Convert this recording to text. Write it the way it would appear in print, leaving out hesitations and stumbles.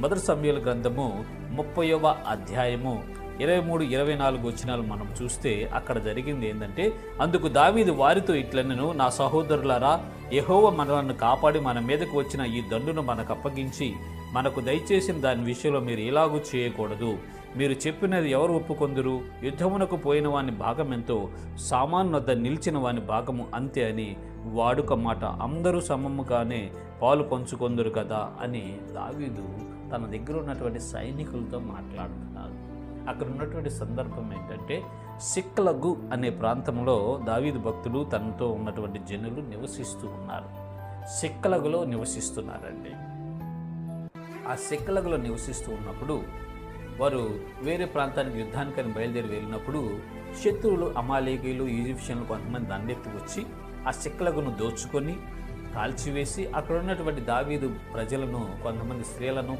మొదటి సమూయేలు గ్రంథము 30వ అధ్యాయము 23-24 వచనాలు మనం చూస్తే అక్కడ జరిగింది ఏంటంటే, అందుకు దావీదు వారితో ఇట్లనెను, నా సహోదరులారా, యెహోవా మనలను కాపాడి మన మీదకు వచ్చిన ఈ దండును మనకు అప్పగించి మనకు దయచేసిన దాని విషయంలో మీరు ఎలాగూ చేయకూడదు. మీరు చెప్పినది ఎవరు ఒప్పుకొందురు? యుద్ధమునకు పోయిన వాని భాగం ఎంతో, సామాను వద్ద నిలిచిన వాని భాగము అంతే అని వాడుక మాట. అందరూ సమముగానే పాలు పంచుకొందురు కదా అని దావీదు తన దగ్గర ఉన్నటువంటి సైనికులతో మాట్లాడుతున్నారు. అక్కడ ఉన్నటువంటి సందర్భం ఏంటంటే, సిక్లగు అనే ప్రాంతంలో దావీదు భక్తులు తనతో ఉన్నటువంటి జనులు నివసిస్తూ ఉన్నారు. సిక్లగులో నివసిస్తున్నారండి. ఆ సిక్లగులో నివసిస్తూ ఉన్నప్పుడు వారు వేరే ప్రాంతానికి యుద్ధానికని బయలుదేరి వెళ్ళినప్పుడు శత్రువులు, అమాలేకీయులు, ఈజిప్షియన్లు కొంతమంది దండెత్తి వచ్చి ఆ సిక్లగును దోచుకొని కాల్చివేసి అక్కడ ఉన్నటువంటి దావీదు ప్రజలను, కొంతమంది స్త్రీలను